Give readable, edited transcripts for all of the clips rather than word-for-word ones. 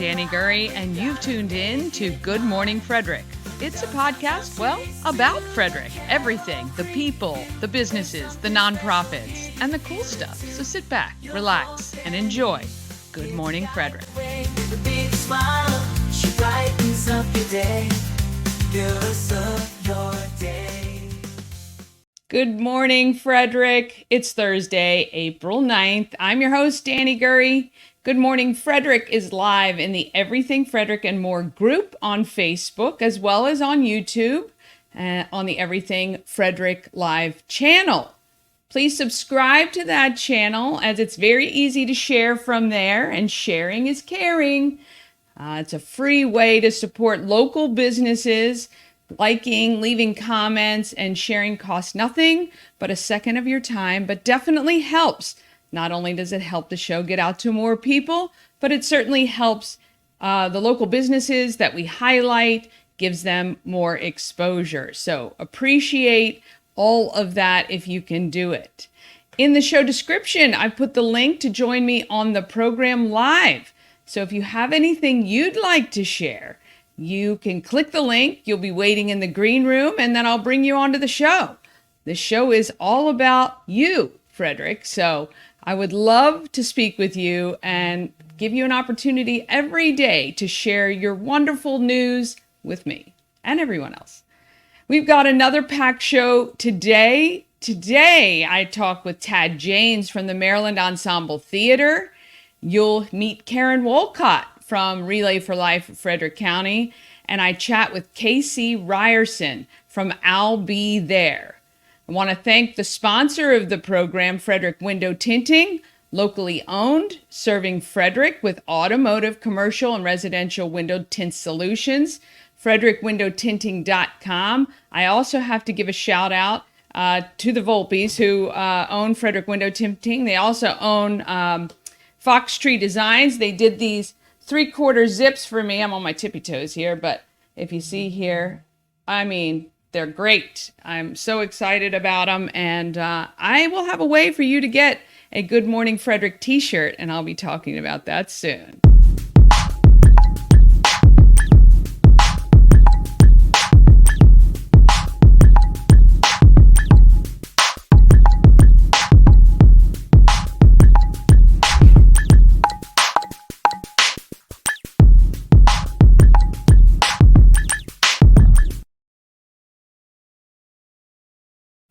Danny Gurry, and you've tuned in to Good Morning Frederick. It's a podcast, well, about Frederick. Everything, the people, the businesses, the nonprofits, and the cool stuff. So sit back, relax, and enjoy Good Morning Frederick. Good morning, Frederick. It's Thursday, April 9th. I'm your host, Danny Gurry. Good Morning Frederick is live in the Everything Frederick and More group on Facebook, as well as on YouTube, on the Everything Frederick Live channel. Please subscribe to that channel, as it's very easy to share from there, and sharing is caring. It's a free way to support local businesses. Liking, leaving comments, and sharing costs nothing but a second of your time, but definitely helps. Not only does it help the show get out to more people, but it certainly helps the local businesses that we highlight, gives them more exposure. So appreciate all of that if you can do it. In the show description, I put the link to join me on the program live. So if you have anything you'd like to share, you can click the link. You'll be waiting in the green room, and then I'll bring you onto the show. The show is all about you, Frederick. So I would love to speak with you and give you an opportunity every day to share your wonderful news with me and everyone else. We've got another packed show today. Today, I talk with Tad James from the Maryland Ensemble Theater. You'll meet Karen Wolcott from Relay for Life of Frederick County, and I chat with Casey Ryerson from I'll Be There. I want to thank the sponsor of the program, Frederick Window Tinting, locally owned, serving Frederick with automotive, commercial, and residential window tint solutions, frederickwindowtinting.com. I also have to give a shout out to the Volpes who own Frederick Window Tinting. They also own Fox Tree Designs. They did these 3/4 zips for me. I'm on my tippy toes here, but if you see here, I mean, they're great. I'm so excited about them, and I will have a way for you to get a Good Morning Frederick t-shirt, and I'll be talking about that soon.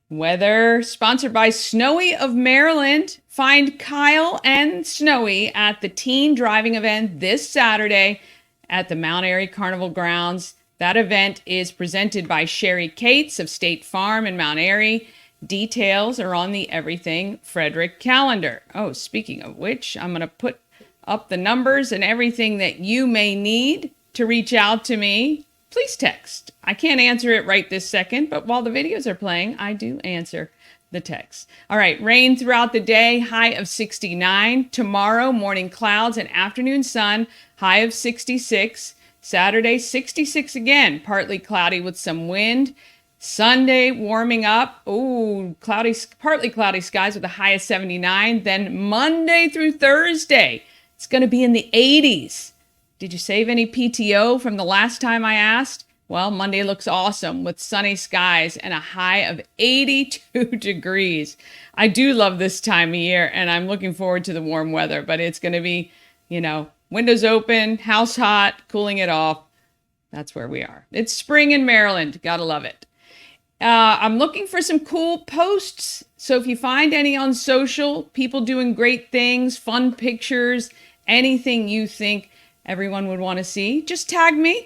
Weather sponsored by Snowy of Maryland. Find Kyle and Snowy at the teen driving event this Saturday at the Mount Airy Carnival Grounds. That event is presented by Sherry Cates of State Farm in Mount Airy. Details are on the Everything Frederick calendar. Oh, speaking of which, I'm going to put up the numbers and everything that you may need to reach out to me. Please text. I can't answer it right this second, but while the videos are playing, I do answer the text. All right, rain throughout the day, high of 69. Tomorrow, morning clouds and afternoon sun, high of 66. Saturday, 66 again, partly cloudy with some wind. Sunday, warming up. Ooh, partly cloudy skies with a high of 79. Then Monday through Thursday, it's going to be in the 80s. Did you save any PTO from the last time I asked? Well, Monday looks awesome with sunny skies and a high of 82 degrees. I do love this time of year, and I'm looking forward to the warm weather, but it's going to be, windows open, house hot, cooling it off. That's where we are. It's spring in Maryland. Gotta love it. I'm looking for some cool posts. So if you find any on social, people doing great things, fun pictures, anything you think everyone would want to see, just tag me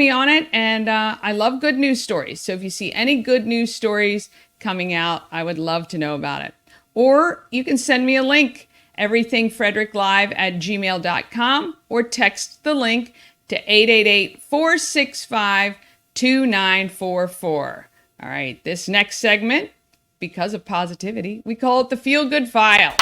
on it. And I love good news stories. So if you see any good news stories coming out, I would love to know about it. Or you can send me a link, everythingfredericklive@gmail.com, or text the link to 888-465-2944. All right, this next segment, because of positivity, we call it the Feel Good File.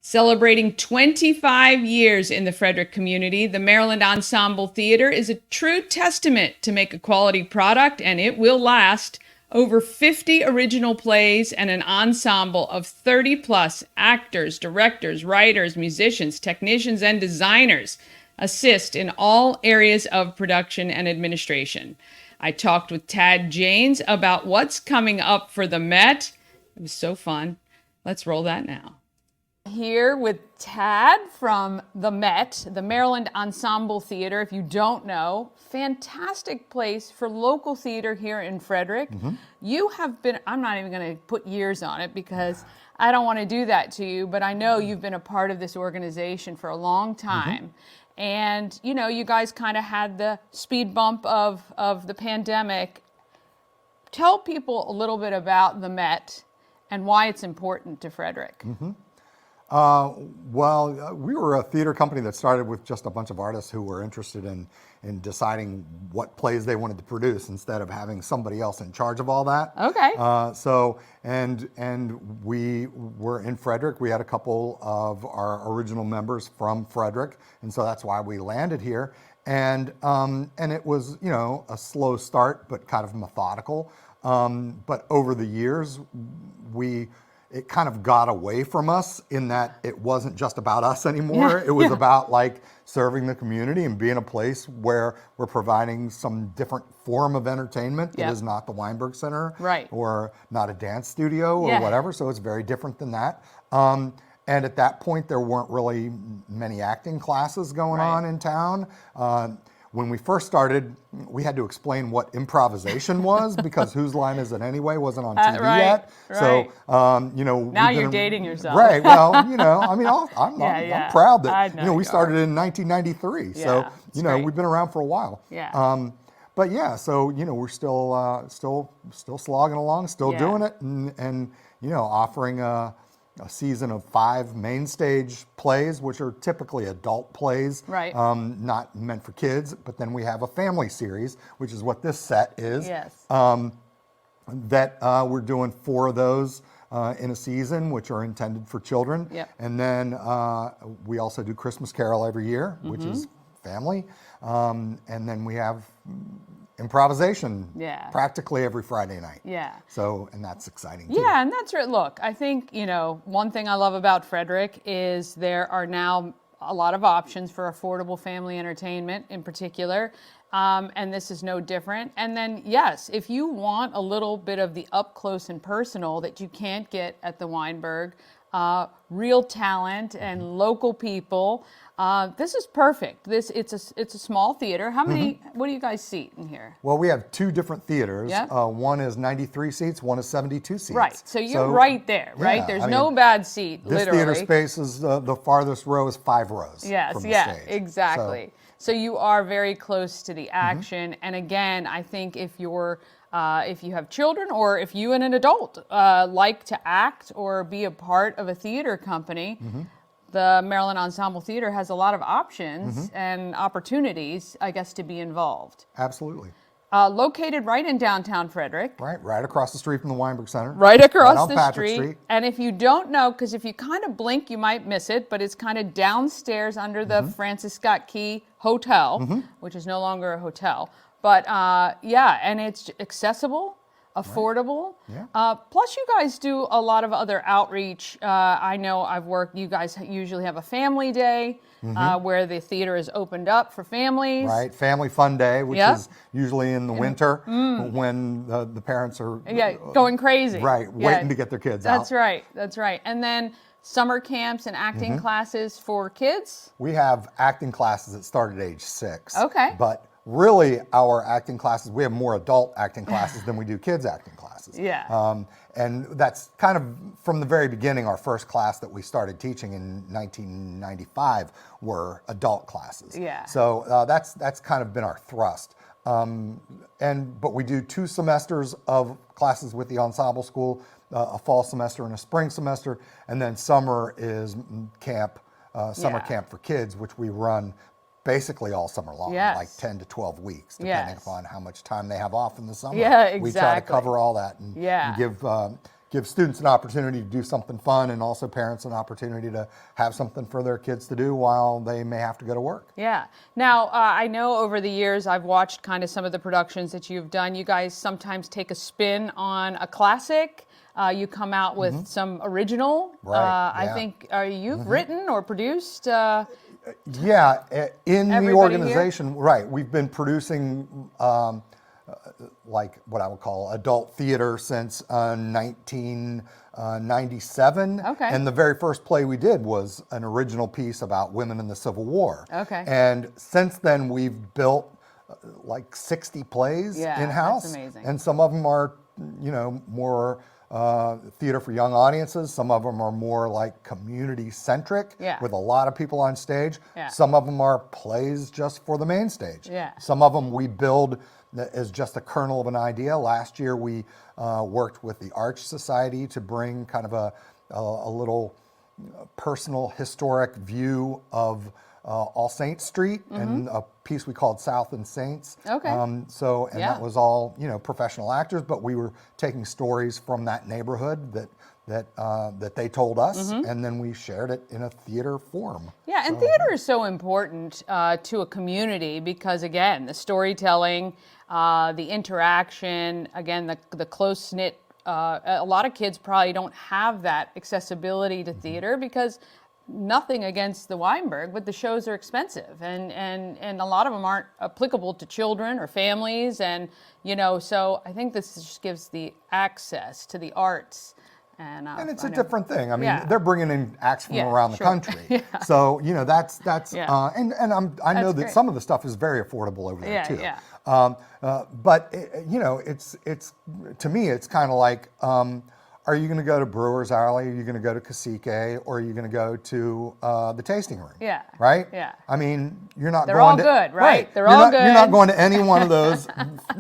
Celebrating 25 years in the Frederick community, the Maryland Ensemble Theater is a true testament to make a quality product, and it will last. Over 50 original plays and an ensemble of 30 plus actors, directors, writers, musicians, technicians, and designers assist in all areas of production and administration. I talked with Tad Janes about what's coming up for the Met. It was so fun. Let's roll that now. Here with Tad from the Met, the Maryland Ensemble Theater. If you don't know, fantastic place for local theater here in Frederick. You have been, I'm not even going to put years on it because I don't want to do that to you, but I know you've been a part of this organization for a long time. And, you know, you guys kind of had the speed bump of the pandemic. Tell people a little bit about the Met and why it's important to Frederick. Well, we were a theater company that started with just a bunch of artists who were interested in deciding what plays they wanted to produce instead of having somebody else in charge of all that. Okay. And we were in Frederick. We had a couple of our original members from Frederick, and so that's why we landed here. And it was, you know, a slow start, but kind of methodical. But over the years, it kind of got away from us in that it wasn't just about us anymore. It was about like serving the community and being a place where we're providing some different form of entertainment that is not the Weinberg Center or not a dance studio or whatever. So it's very different than that. And at that point, there weren't really many acting classes going on in town. When we first started, we had to explain what improvisation was because Whose Line Is It Anyway wasn't on TV yet. So, you know. Now you're dating yourself. Right. Well, you know, I mean, I'm proud that, you know, we started in 1993. So, you know, we've been around for a while. But yeah, so, you know, we're still slogging along, still doing it and, you know, offering a season of 5 main stage plays, which are typically adult plays, not meant for kids. But then we have a family series, which is what this set is. That we're doing 4 of those in a season, which are intended for children. And then we also do Christmas Carol every year, which is family. And then we have improvisation practically every Friday night. So, and that's exciting too. And that's right. Look, I think, you know, one thing I love about Frederick is there are now a lot of options for affordable family entertainment in particular. And this is no different. And then, yes, if you want a little bit of the up close and personal that you can't get at the Weinberg, real talent and local people, this is perfect. It's a small theater. How many? What do you guys seat in here? Well, we have 2 different theaters. One is 93 seats. One is 72 seats. Right. So you're right there. Right. There's no bad seat. This theater space is the farthest row is 5 rows. From the stage. Exactly. So you are very close to the action. And again, I think if you have children or if you and an adult like to act or be a part of a theater company, the Maryland Ensemble Theater has a lot of options and opportunities, I guess, to be involved. Absolutely. Located right in downtown Frederick. Right across the street from the Weinberg Center. Right across the street. And if you don't know, because if you kind of blink, you might miss it, but it's kind of downstairs under the Francis Scott Key Hotel, which is no longer a hotel. But and it's accessible, affordable. Plus, you guys do a lot of other outreach. I know you guys usually have a family day where the theater is opened up for families. Right, Family Fun Day, which is usually in the winter when the parents are going crazy. Waiting to get their kids out. That's right. And then summer camps and acting classes for kids? We have acting classes that start at age 6. Okay. But really, our acting classes, we have more adult acting classes than we do kids acting classes. And that's kind of from the very beginning, our first class that we started teaching in 1995 were adult classes. So that's kind of been our thrust. But we do 2 semesters of classes with the ensemble school, a fall semester and a spring semester, and then summer is camp, summer camp for kids, which we run basically all summer long, like 10 to 12 weeks, depending upon how much time they have off in the summer. We try to cover all that and give give students an opportunity to do something fun, and also parents an opportunity to have something for their kids to do while they may have to go to work. Yeah. Now, I know over the years I've watched kind of some of the productions that you've done. You guys sometimes take a spin on a classic. You come out with some original. Right, I yeah. think you've written or produced. Yeah, in the Everybody organization, right. We've been producing like what I would call adult theater since 1997. Okay. And the very first play we did was an original piece about women in the Civil War. Okay. And since then, we've built like 60 plays Yeah, in-house. that's amazing. And some of them are, more theater for young audiences. Some of them are more like community-centric with a lot of people on stage. Yeah. Some of them are plays just for the main stage. Yeah. Some of them we build as just a kernel of an idea. Last year we worked with the Arch Society to bring kind of a little personal historic view of All Saints Street and a piece we called South and Saints. Okay. That was all professional actors, but we were taking stories from that neighborhood that they told us, and then we shared it in a theater form. Yeah, and theater is so important to a community because, again, the storytelling, the interaction, again, the close-knit, a lot of kids probably don't have that accessibility to theater because nothing against the Weinberg, but the shows are expensive and a lot of them aren't applicable to children or families. And, so I think this just gives the access to the arts. And it's a different thing. I mean, they're bringing in acts from around the sure. country. So, that's Yeah. and I know that great. some of the stuff is very affordable over there too. Yeah. But it's to me, it's kind of like, are you going to go to Brewer's Alley? Are you going to go to Cacique? Or are you going to go to the tasting room? Yeah. Right? Yeah. I mean, you're not They're going all to... good, right? They're You're all not, good. You're not going to any one of those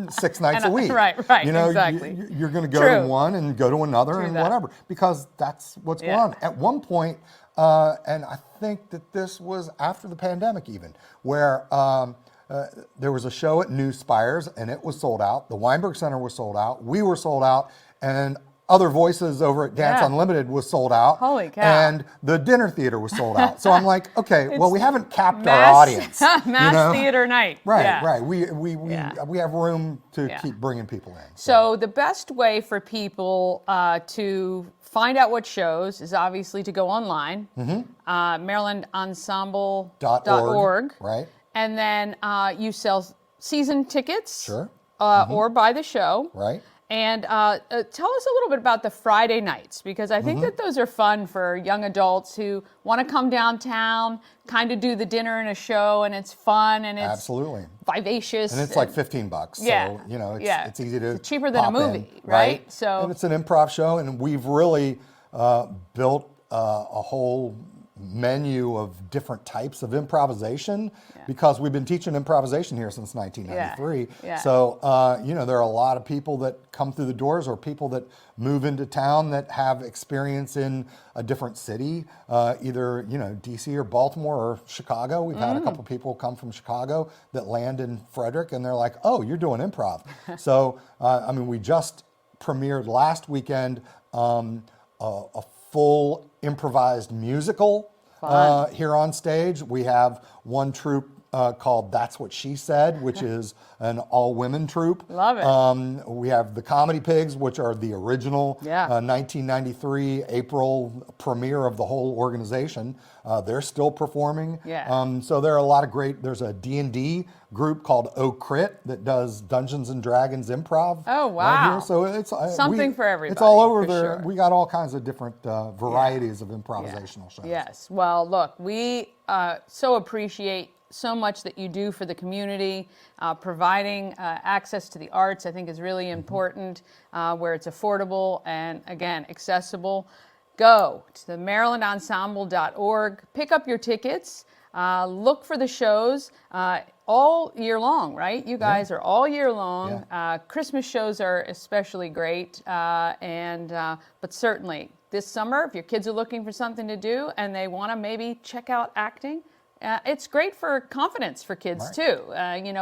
6 nights a week. Right, exactly. You're going to go True. to one and go to another True and that. whatever, because that's what's going Yeah. on. At one point, and I think that this was after the pandemic even, where there was a show at New Spires and it was sold out. The Weinberg Center was sold out. We were sold out. And Other Voices over at Dance Unlimited was sold out. Holy cow. And the dinner theater was sold out. So I'm like, okay, well, we haven't capped our Mass- audience. Mass theater night. Right, Yeah. right. We have room to Yeah. keep bringing people in. So the best way for people to find out what shows is obviously to go online, marylandensemble.org. Right. And then you sell season tickets. Sure. Or buy the show. Right. And tell us a little bit about the Friday nights, because I think that those are fun for young adults who want to come downtown, kind of do the dinner and a show, and it's fun and it's Absolutely. vivacious. And it's like $15. Yeah. So, it's easy to It's cheaper than a pop movie, in, right? So and it's an improv show, and we've really built a whole menu of different types of improvisation because we've been teaching improvisation here since 1993. Yeah. So, there are a lot of people that come through the doors or people that move into town that have experience in a different city, either, DC or Baltimore or Chicago. We've had a couple people come from Chicago that land in Frederick and they're like, oh, you're doing improv. So, we just premiered last weekend a full improvised musical here on stage. We have one troupe called That's What She Said, which is an all-women troupe. Love it. We have the Comedy Pigs, which are the original 1993 April premiere of the whole organization. They're still performing. Yeah. So there are a lot of great, there's a D&D group called Crit that does Dungeons and Dragons improv. Oh, wow. Right here. So it's Something for everybody. It's all over for there. sure. We got all kinds of different varieties of improvisational shows. Yes. Well, look, we so appreciate so much that you do for the community. Providing access to the arts, I think, is really important, where it's affordable and, again, accessible. Go to the marylandensemble.org, pick up your tickets, look for the shows all year long, right? You guys are all year long. Christmas shows are especially great, but certainly this summer, if your kids are looking for something to do and they want to maybe check out acting, It's great for confidence for kids Right. too.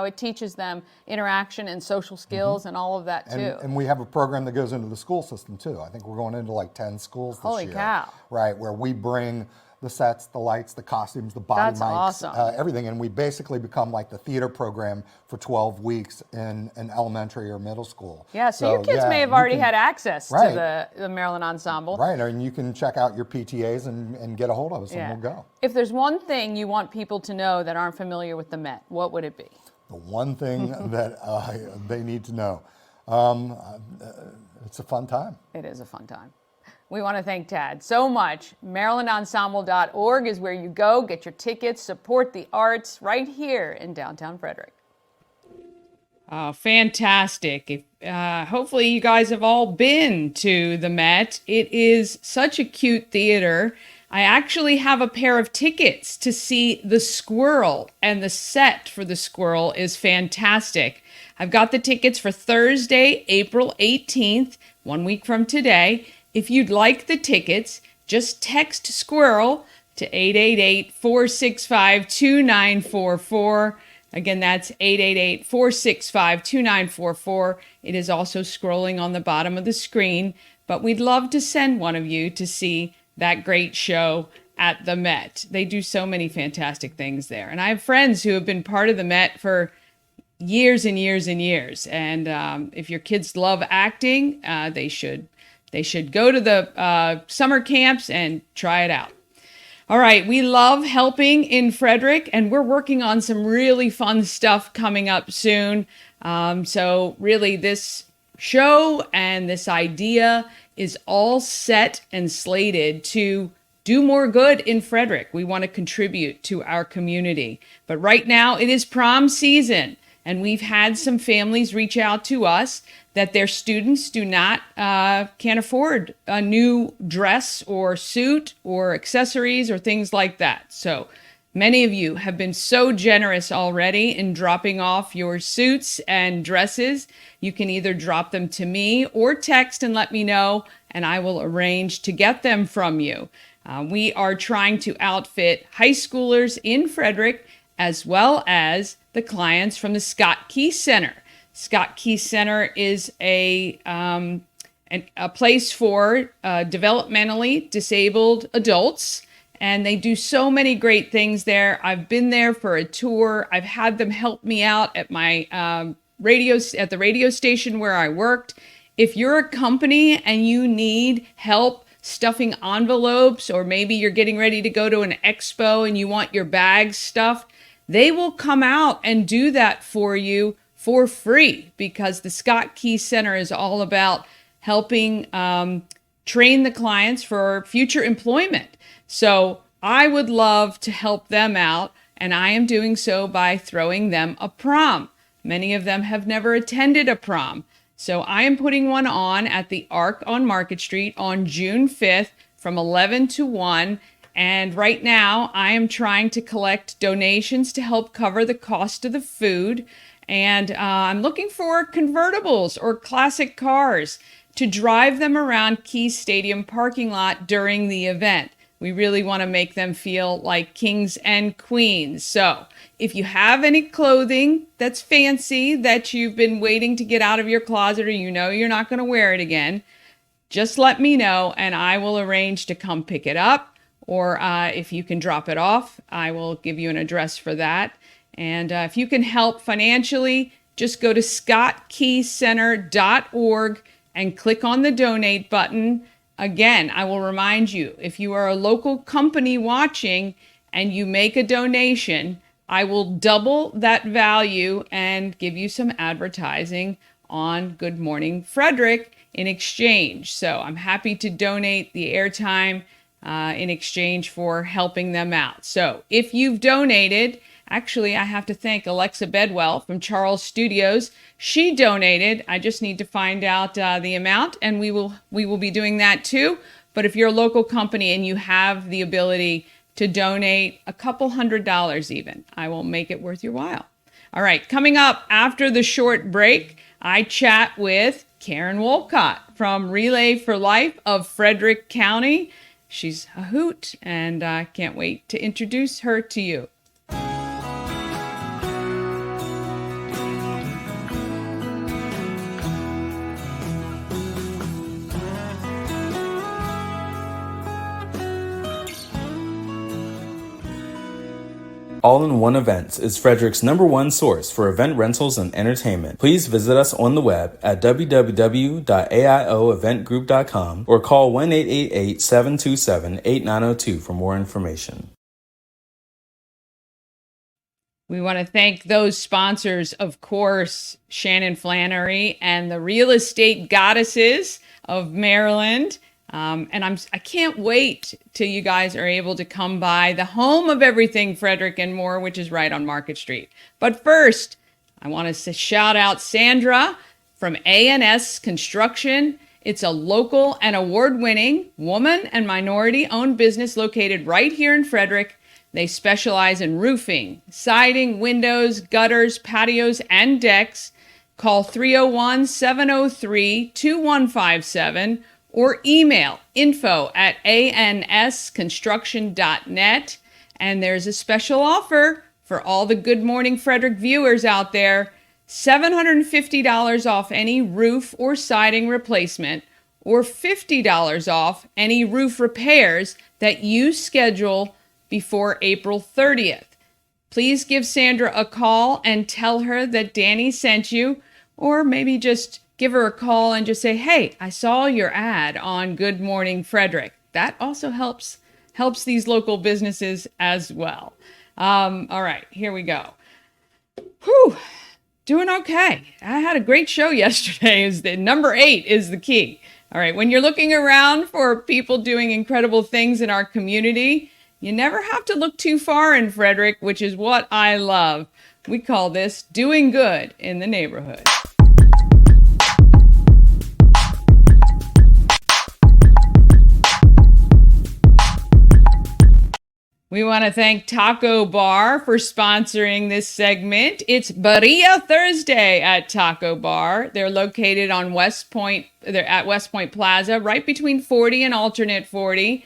It teaches them interaction and social skills and all of that too. And we have a program that goes into the school system too. I think we're going into like 10 schools this Holy year. cow. Right, where we bring the sets, the lights, the costumes, the body That's mics, awesome. everything. And we basically become like the theater program for 12 weeks in an elementary or middle school. Yeah, so your kids may have already had access Right. to the Maryland Ensemble. Right, and you can check out your PTAs and get a hold of us and we'll go. If there's one thing you want people to know that aren't familiar with the Met, what would it be? The one thing that they need to know, it's a fun time. It is a fun time. We want to thank Tad so much. MarylandEnsemble.org is where you go, get your tickets, support the arts right here in downtown Frederick. Oh, fantastic. Hopefully you guys have all been to the Met. It is such a cute theater. I actually have a pair of tickets to see the Squirrel, and the set for the Squirrel is fantastic. I've got the tickets for Thursday, April 18th, 1 week from today. If you'd like the tickets, just text Squirrel to 888-465-2944. Again, that's 888-465-2944. It is also scrolling on the bottom of the screen, but we'd love to send one of you to see that great show at the Met. They do so many fantastic things there. And I have friends who have been part of the Met for years and years and years. And if your kids love acting, they should go to the summer camps and try it out. All right, we love helping in Frederick, and we're working on some really fun stuff coming up soon. So really, this show and this idea is all set and slated to do more good in Frederick. We want to contribute to our community. But right now, it is prom season, and we've had some families reach out to us that their students can't afford a new dress or suit or accessories or things like that. So many of you have been so generous already in dropping off your suits and dresses. You can either drop them to me or text and let me know, and I will arrange to get them from you. We are trying to outfit high schoolers in Frederick as well as the clients from the Scott Key Center. Scott Key Center is a place for developmentally disabled adults, and they do so many great things there. I've been there for a tour. I've had them help me out at my at the radio station where I worked. If you're a company and you need help stuffing envelopes, or maybe you're getting ready to go to an expo and you want your bags stuffed, they will come out and do that for you for free, because the Scott Key Center is all about helping train the clients for future employment. So I would love to help them out, and I am doing so by throwing them a prom. Many of them have never attended a prom. So I am putting one on at the Arc on Market Street on June 5th from 11 to 1. And right now I am trying to collect donations to help cover the cost of the food. And I'm looking for convertibles or classic cars to drive them around Key Stadium parking lot during the event. We really want to make them feel like kings and queens. So if you have any clothing that's fancy that you've been waiting to get out of your closet, or you know you're not going to wear it again, just let me know and I will arrange to come pick it up. Or if you can drop it off, I will give you an address for that. And if you can help financially, just go to scottkeycenter.org and click on the donate button. Again, I will remind you, if you are a local company watching and you make a donation, I will double that value and give you some advertising on Good Morning Frederick in exchange. So I'm happy to donate the airtime in exchange for helping them out. So if you've donated, actually, I have to thank Alexa Bedwell from Charles Studios. She donated. I just need to find out the amount, and we will be doing that too. But if you're a local company and you have the ability to donate a couple $100 even, I will make it worth your while. All right, coming up after the short break, I chat with Karen Wolcott from Relay for Life of Frederick County. She's a hoot, and I can't wait to introduce her to you. All-in-One Events is Frederick's #1 source for event rentals and entertainment. Please visit us on the web at www.aioeventgroup.com or call 1-888-727-8902 for more information. We want to thank those sponsors, of course, Shannon Flannery and the Real Estate Goddesses of Maryland. And I can't wait till you guys are able to come by the home of everything Frederick and more, which is right on Market Street. But first, I want to shout out Sandra from A&S Construction. It's a local and award-winning woman and minority-owned business located right here in Frederick. They specialize in roofing, siding, windows, gutters, patios, and decks. Call 301-703-2157 or email info@ansconstruction.net. And there's a special offer for all the Good Morning Frederick viewers out there. $750 off any roof or siding replacement, or $50 off any roof repairs that you schedule before April 30th. Please give Sandra a call and tell her that Danny sent you, or maybe just give her a call and just say, hey, I saw your ad on Good Morning Frederick. That also helps these local businesses as well. All right, here we go. Whew, doing okay. I had a great show yesterday. Is the number 8 is the key. All right, when you're looking around for people doing incredible things in our community, you never have to look too far in Frederick, which is what I love. We call this doing good in the neighborhood. We want to thank Taco Bar for sponsoring this segment. It's Birria Thursday at Taco Bar. They're located on West Point. They're at West Point Plaza, right between 40 and alternate 40.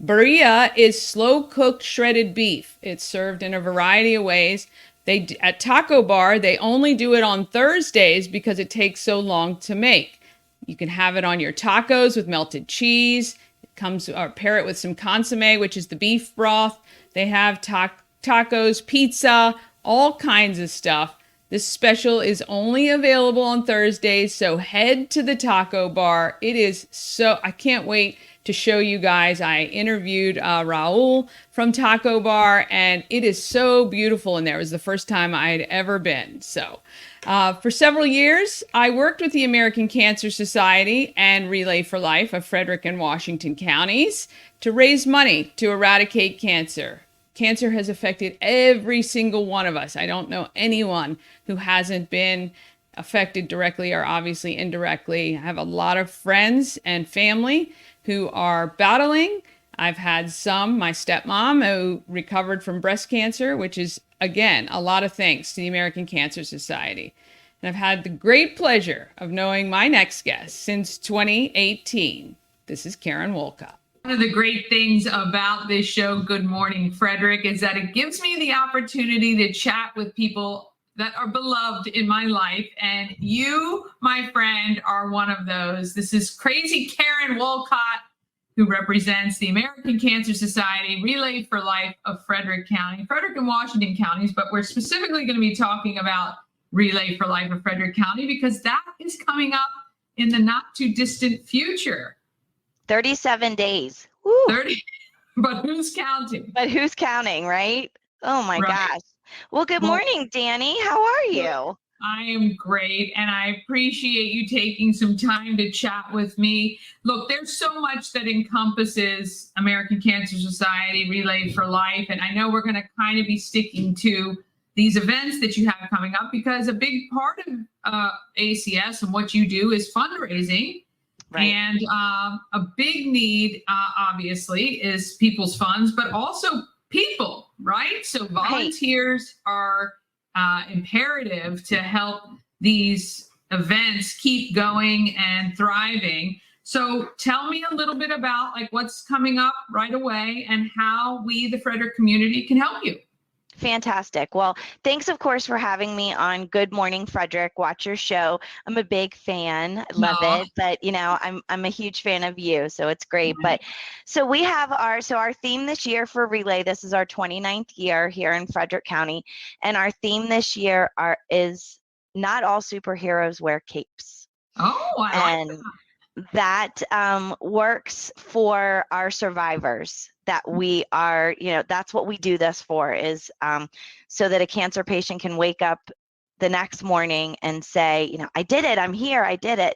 Birria is slow-cooked shredded beef. It's served in a variety of ways. At Taco Bar, they only do it on Thursdays because it takes so long to make. You can have it on your tacos with melted cheese. Or pair it with some consomme, which is the beef broth. They have tacos, pizza, all kinds of stuff. This special is only available on Thursdays, so head to the Taco Bar. I can't wait to show you guys. I interviewed Raul from Taco Bar, and it is so beautiful in there. It was the first time I'd ever been. So for several years, I worked with the American Cancer Society and Relay for Life of Frederick and Washington counties to raise money to eradicate cancer. Cancer has affected every single one of us. I don't know anyone who hasn't been affected directly or obviously indirectly. I have a lot of friends and family who are battling. I've had my stepmom who recovered from breast cancer, which is, again, a lot of thanks to the American Cancer Society. And I've had the great pleasure of knowing my next guest since 2018. This is Karen Wolcott. One of the great things about this show, Good Morning Frederick, is that it gives me the opportunity to chat with people that are beloved in my life. And you, my friend, are one of those. This is crazy Karen Wolcott, who represents the American Cancer Society, Relay for Life of Frederick County, Frederick and Washington counties, but we're specifically going to be talking about Relay for Life of Frederick County because that is coming up in the not too distant future. 37 days. Woo. 30, but who's counting? But who's counting, right? Oh my gosh. Well, good morning, Danny. How are you? I am great, and I appreciate you taking some time to chat with me. Look, there's so much that encompasses American Cancer Society, Relay for Life, and I know we're going to kind of be sticking to these events that you have coming up because a big part of ACS and what you do is fundraising. Right. And a big need, obviously, is people's funds, but also people, right? So volunteers are imperative to help these events keep going and thriving. So tell me a little bit about what's coming up right away and how we, the Frederick community, can help you. Fantastic. Well, thanks, of course, for having me on Good Morning Frederick. Watch your show. I'm a big fan. I love Aw. it. But I'm a huge fan of you, so it's great. But so we have our theme this year for Relay. This is our 29th year here in Frederick County, and our theme this year is not all superheroes wear capes. Oh, I like that works for our survivors, that we are, that's what we do this for, is so that a cancer patient can wake up the next morning and say, I did it, I'm here, I did it.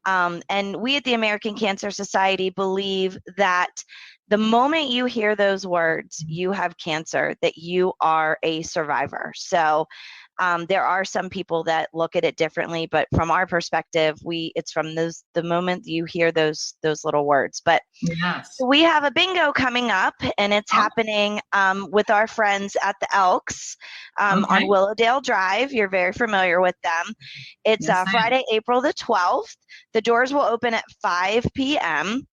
And we at the American Cancer Society believe that the moment you hear those words, you have cancer, that you are a survivor. So there are some people that look at it differently, but from our perspective, it's from the moment you hear those little words. But yes. We have a bingo coming up, and it's happening with our friends at the Elks on Willowdale Drive. You're very familiar with them. It's Friday, April the 12th. The doors will open at 5 p.m.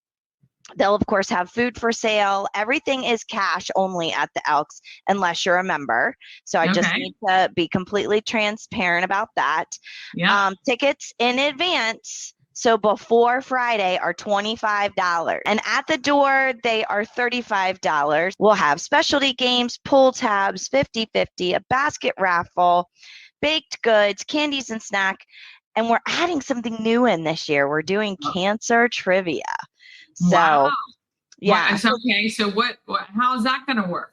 They'll, of course, have food for sale. Everything is cash only at the Elks unless you're a member. So I just need to be completely transparent about that. Yeah. Tickets in advance, so before Friday, are $25. And at the door, they are $35. We'll have specialty games, pull tabs, 50-50, a basket raffle, baked goods, candies and snack. And we're adding something new in this year. We're doing cancer trivia. So, yeah. Okay. So how is that going to work?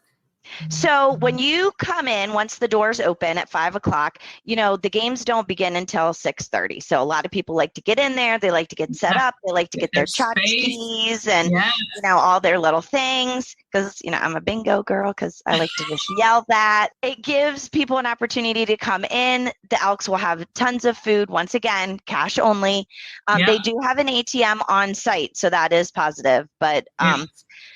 So when you come in, once the doors open at 5 o'clock, the games don't begin until 6:30. So a lot of people like to get in there. They like to get set up. They like to get their tchotchkes and, all their little things. Because, I'm a bingo girl, because I like to just yell that. It gives people an opportunity to come in. The Elks will have tons of food. Once again, cash only. They do have an ATM on site, so that is positive. But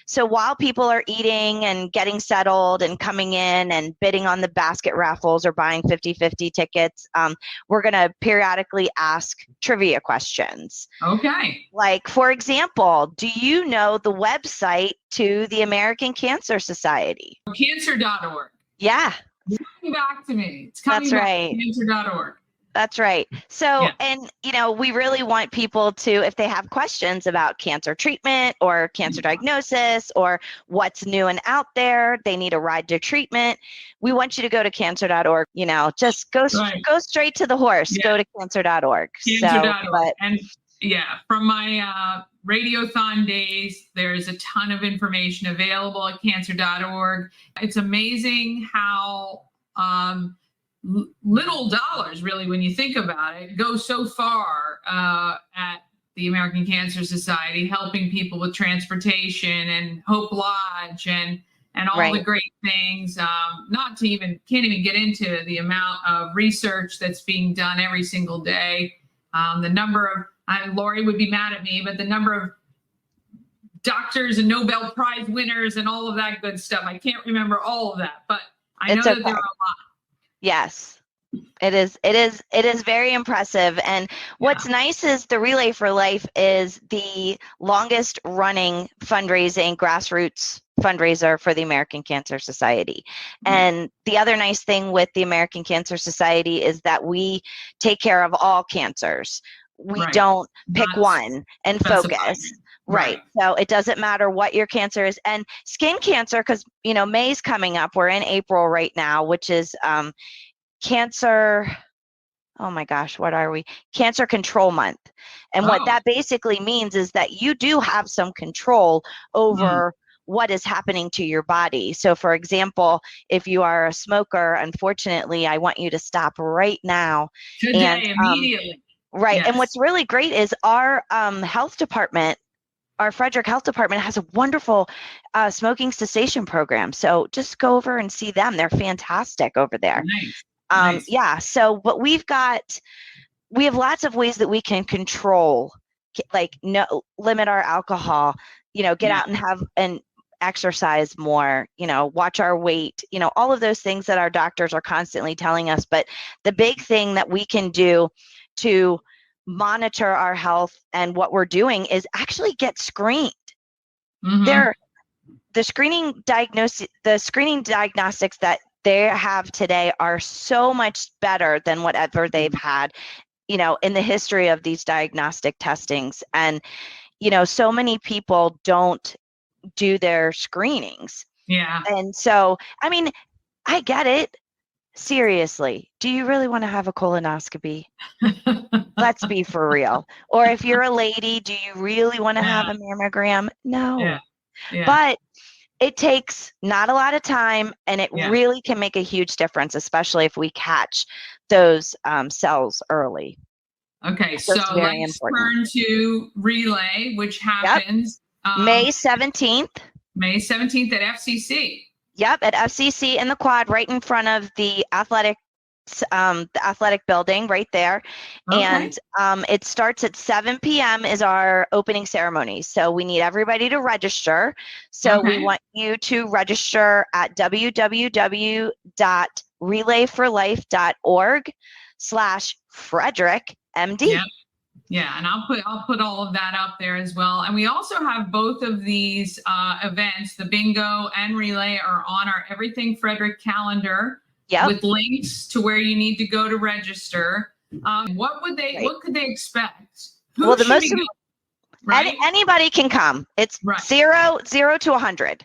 so while people are eating and getting settled and coming in and bidding on the basket raffles or buying 50-50 tickets, we're going to periodically ask trivia questions. Okay. Like, for example, do you know the website to the American Cancer Society? Cancer.org. Yeah. It's coming back to me. It's coming back to cancer.org. That's right. So, and, we really want people to, if they have questions about cancer treatment or cancer diagnosis or what's new and out there, they need a ride to treatment. We want you to go to cancer.org, just go straight to the horse, go to cancer.org. Cancer.org. And from my Radiothon days, there's a ton of information available at cancer.org. It's amazing how, little dollars, really, when you think about it, go so far at the American Cancer Society, helping people with transportation and Hope Lodge and all the great things. Can't even get into the amount of research that's being done every single day. The number of, Lori would be mad at me, but the number of doctors and Nobel Prize winners and all of that good stuff. I can't remember all of that, but I know that there are a lot. Yes, it is very impressive. And what's nice is the Relay for Life is the longest running fundraising grassroots fundraiser for the American Cancer Society. And the other nice thing with the American Cancer Society is that we take care of all cancers. We don't pick one and focus. Right. So it doesn't matter what your cancer is. And skin cancer, because, May's coming up. We're in April right now, which is cancer. Oh my gosh, what are we? Cancer Control Month. And what that basically means is that you do have some control over what is happening to your body. So for example, if you are a smoker, unfortunately, I want you to stop right now. Today, immediately. Right. Yes. And what's really great is our health department, our Frederick Health Department, has a wonderful smoking cessation program. So just go over and see them. They're fantastic over there. Nice. Yeah. So, but we have lots of ways that we can control, like limit our alcohol, get out and have and exercise more, watch our weight, all of those things that our doctors are constantly telling us. But the big thing that we can do to monitor our health and what we're doing is actually get screened. The screening diagnostics that they have today are so much better than whatever they've had, you know, in the history of these diagnostic testings. And, you know, so many people don't do their screenings. Yeah. And so, I mean, I get it. Seriously, do you really want to have a colonoscopy? Let's be for real. Or if you're a lady, do you really want to have a mammogram? No. Yeah. Yeah. But it takes not a lot of time, and it Yeah. really can make a huge difference, especially if we catch those cells early. Okay, So so it's very let's important. turn to relay, which happens May 17th. May 17th at FCC. Yep, at FCC in the quad, right in front of the athletic building right there. Okay. And it starts at 7 p.m. is our opening ceremony. So we need everybody to register. So we Okay. want you to register at www.relayforlife.org/Frederick MD. Yep. Yeah, and I'll put all of that up there as well. And we also have both of these events, the bingo and relay, are on our Everything Frederick calendar. Yep. With links to where you need to go to register. What could they expect? Who well, the should most be going, right? Anybody can come. It's right. 0 to 100.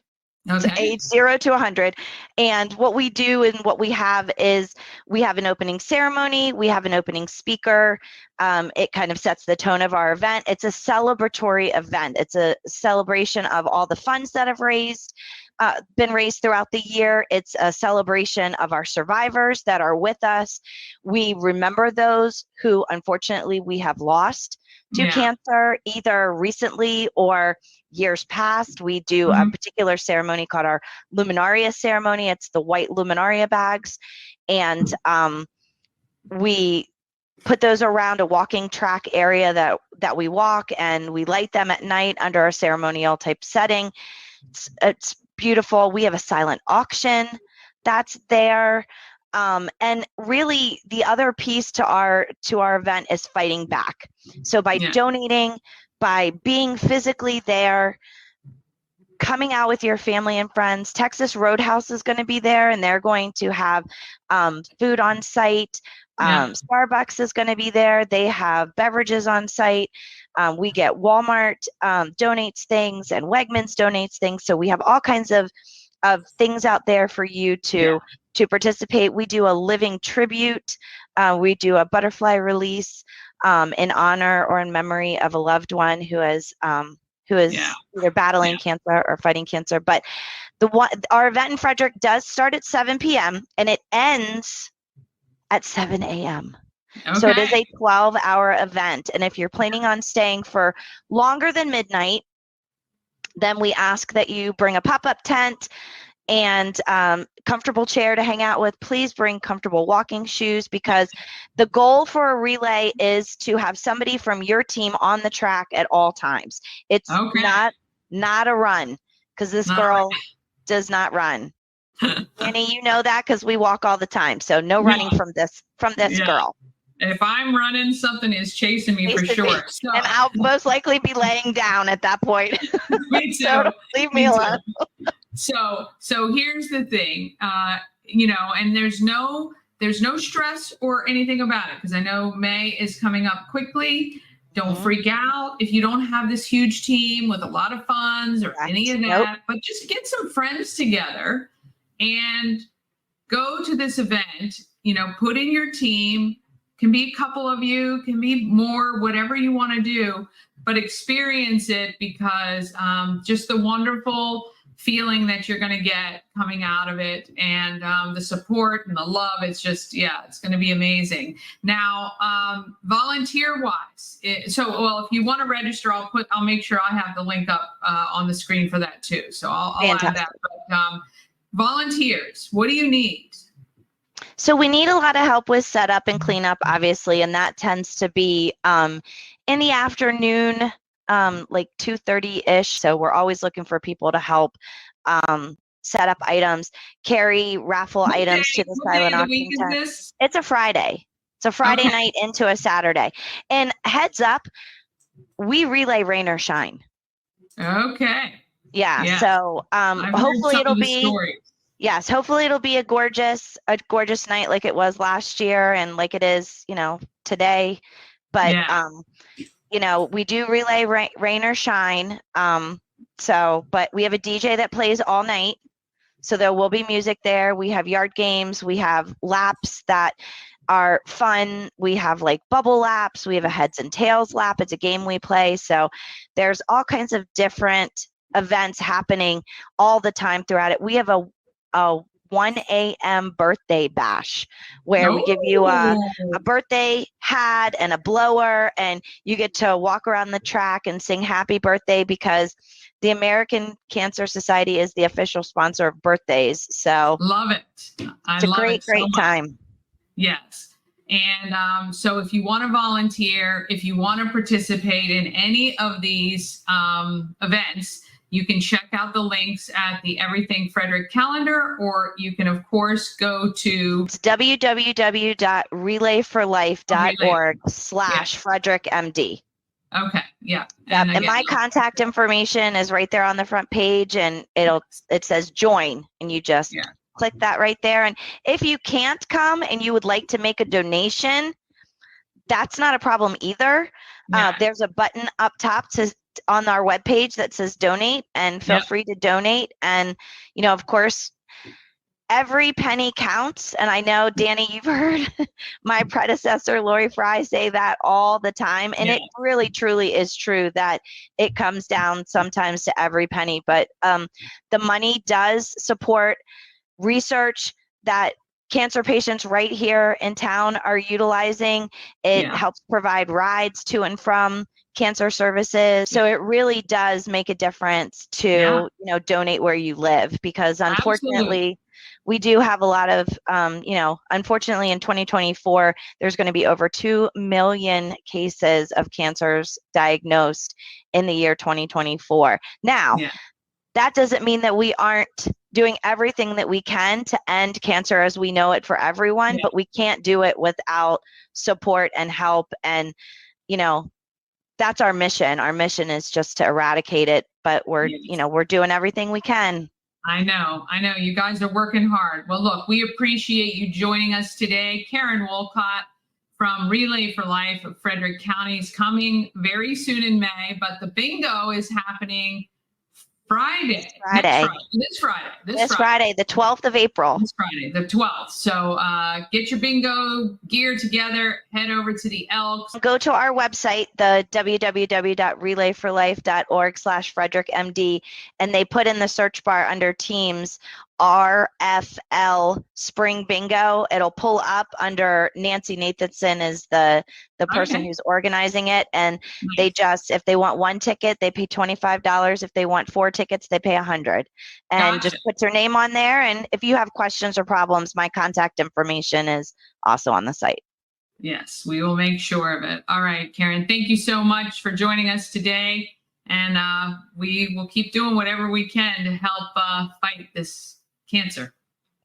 Okay. So age 0 to 100. And what we do and what we have is we have an opening ceremony. We have an opening speaker. It kind of sets the tone of our event. It's a celebratory event. It's a celebration of all the funds that have been raised throughout the year. It's a celebration of our survivors that are with us. We remember those who unfortunately we have lost to cancer, either recently or years past. We do a particular ceremony called our Luminaria ceremony. It's the white Luminaria bags. And we put those around a walking track area that we walk, and we light them at night under a ceremonial type setting. It's beautiful. We have a silent auction that's there. And really the other piece to our event is fighting back. So by donating, by being physically there, coming out with your family and friends, Texas Roadhouse is going to be there, and they're going to have food on site. Starbucks is going to be there. They have beverages on site. We get Walmart donates things, and Wegmans donates things. So we have all kinds of things out there for you to participate. We do a living tribute. We do a butterfly release in honor or in memory of a loved one who is either battling cancer or fighting cancer. But our event in Frederick does start at 7 p.m. and it ends at 7 a.m. Okay. So it is a 12-hour event. And if you're planning on staying for longer than midnight, then we ask that you bring a pop-up tent and comfortable chair to hang out with. Please bring comfortable walking shoes, because the goal for a relay is to have somebody from your team on the track at all times. It's not a run, because this girl does not run. Annie, you know that because we walk all the time. So no running from this girl. If I'm running, something is chasing me for sure. So. And I'll most likely be laying down at that point. Me too. So leave me alone. So here's the thing, and there's no stress or anything about it, because I know May is coming up quickly. Don't freak out if you don't have this huge team with a lot of funds or any of that, but just get some friends together and go to this event. Put in your team. Can be a couple of you, can be more, whatever you want to do, but experience it, because just the wonderful feeling that you're going to get coming out of it, and the support and the love, it's just, it's going to be amazing. Now, volunteer wise, if you want to register, I'll make sure I have the link up on the screen for that too. So I'll add that. But volunteers, what do you need? So we need a lot of help with setup and cleanup, obviously, and that tends to be in the afternoon, like 2:30-ish. So we're always looking for people to help set up items, carry raffle items to the silent auction tent. It's a Friday. It's a Friday night into a Saturday. And heads up, we relay rain or shine. Okay. Yeah. So hopefully it'll be. Yes, hopefully it'll be a gorgeous night like it was last year and like it is, today. But Yeah. we do relay rain or shine. But we have a DJ that plays all night. So there will be music there. We have yard games. We have laps that are fun. We have like bubble laps. We have a heads and tails lap. It's a game we play. So there's all kinds of different events happening all the time throughout it. We have a 1 a.m. birthday bash where we give you a birthday hat and a blower, and you get to walk around the track and sing happy birthday because the American Cancer Society is the official sponsor of birthdays. So love it. It's a great time. Yes. And so if you want to volunteer, if you want to participate in any of these events, you can check out the links at the Everything Frederick calendar, or you can, of course, go to www.relayforlife.org/FrederickMD. Okay. Yeah. And my contact information is right there on the front page, and it says join, and you just click that right there. And if you can't come and you would like to make a donation, that's not a problem either. There's a button up top on our webpage that says donate, and feel free to donate. And, of course, every penny counts. And I know, Danny, you've heard my predecessor, Lori Fry, say that all the time. And it really, truly is true that it comes down sometimes to every penny. But the money does support research that cancer patients right here in town are utilizing. It helps provide rides to and from cancer services. So it really does make a difference to, donate where you live, because unfortunately, we do have a lot of, unfortunately in 2024, there's going to be over 2 million cases of cancers diagnosed in the year 2024. Now, that doesn't mean that we aren't doing everything that we can to end cancer as we know it for everyone, but we can't do it without support and help. And, that's our mission. Our mission is just to eradicate it, but we're doing everything we can. I know. You guys are working hard. Well, look, we appreciate you joining us today. Karen Wolcott from Relay for Life of Frederick County is coming very soon in May, but the bingo is happening This Friday, the 12th of April. This Friday, the 12th. So get your bingo gear together, head over to the Elks. Go to our website, the www.relayforlife.org/FrederickMD, and they put in the search bar under teams RFL Spring Bingo. It'll pull up under Nancy Nathanson is the person who's organizing it. And they if they want one ticket, they pay $25. If they want 4 tickets, they pay $100. And just put your name on there. And if you have questions or problems, my contact information is also on the site. Yes, we will make sure of it. All right, Karen, thank you so much for joining us today. And we will keep doing whatever we can to help fight this cancer.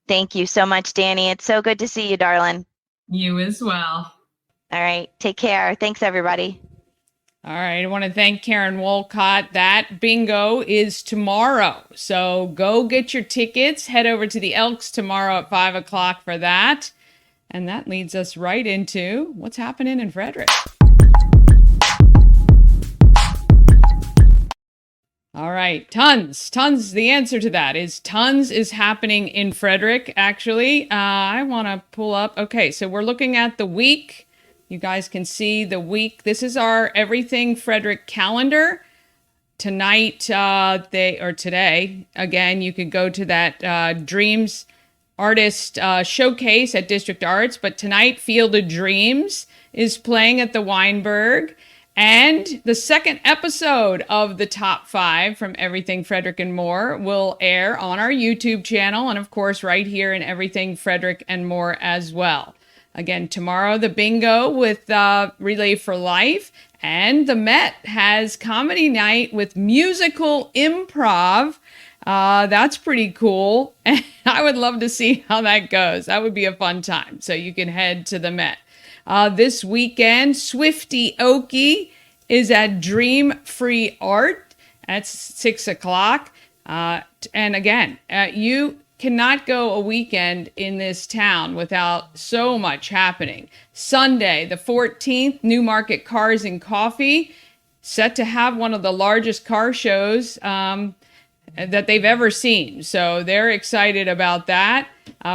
Thank you so much, Danny. It's so good to see you, darling. You as well. All right. Take care. Thanks, everybody. All right. I want to thank Karen Wolcott. That bingo is tomorrow. So go get your tickets. Head over to the Elks tomorrow at 5 o'clock for that. And that leads us right into what's happening in Frederick. All right, tons. The answer to that is tons is happening in Frederick, actually. I want to pull up. Okay, so we're looking at the week. You guys can see the week. This is our Everything Frederick calendar. Tonight, today, again, you could go to that Dreams Artist Showcase at District Arts. But tonight, Field of Dreams is playing at the Weinberg. And the second episode of the Top 5 from Everything Frederick and More will air on our YouTube channel and, of course, right here in Everything Frederick and More as well. Again, tomorrow, the bingo with Relay for Life, and the Met has comedy night with musical improv. That's pretty cool. And I would love to see how that goes. That would be a fun time. So you can head to the Met. This weekend, Swifty Okie is at Dream Free Art at 6 o'clock. And again, you cannot go a weekend in this town without so much happening. Sunday, the 14th, Newmarket Cars and Coffee, set to have one of the largest car shows that they've ever seen. So they're excited about that.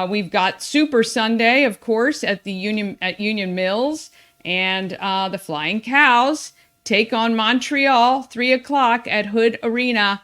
We've got Super Sunday, of course, at Union Mills, and the Flying Cows take on Montreal, 3 o'clock at Hood Arena.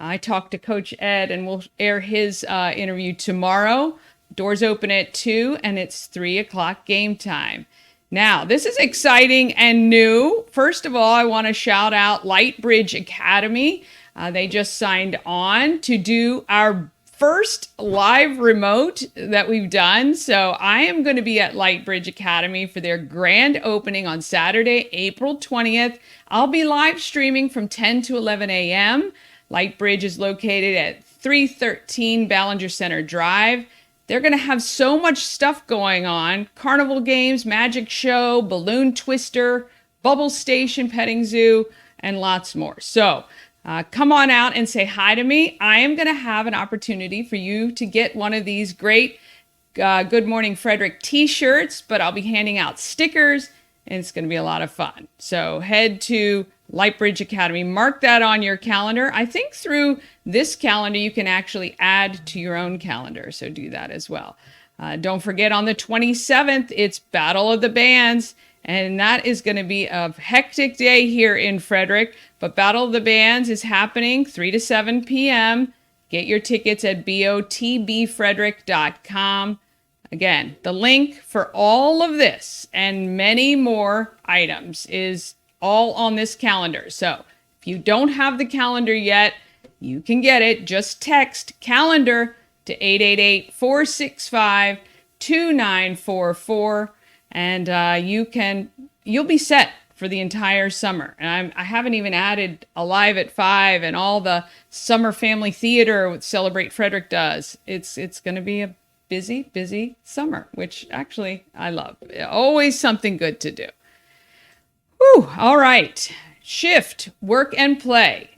I talked to Coach Ed, and we'll air his interview tomorrow. Doors open at 2, and it's 3 o'clock game time. Now, this is exciting and new. First of all, I want to shout out Lightbridge Academy. They just signed on to do our first live remote that we've done. So I am going to be at Lightbridge Academy for their grand opening on Saturday, April 20th. I'll be live streaming from 10 to 11 a.m. Lightbridge is located at 313 Ballinger Center Drive. They're going to have so much stuff going on. Carnival games, magic show, balloon twister, bubble station, petting zoo, and lots more. So come on out and say hi to me. I am going to have an opportunity for you to get one of these great Good Morning Frederick t-shirts, but I'll be handing out stickers, and it's going to be a lot of fun. So head to Lightbridge Academy. Mark that on your calendar. I think through this calendar, you can actually add to your own calendar. So do that as well. Don't forget on the 27th, it's Battle of the Bands. And that is going to be a hectic day here in Frederick. But Battle of the Bands is happening 3 to 7 p.m. Get your tickets at botbfrederick.com. Again, the link for all of this and many more items is all on this calendar. So if you don't have the calendar yet, you can get it. Just text calendar to 888-465-2944, and you'll be set for the entire summer. And I haven't even added Alive at 5 and all the summer family theater what Celebrate Frederick does. It's going to be a busy summer, which actually I love. Always something good to do. Whew, all right. Shift, work and play.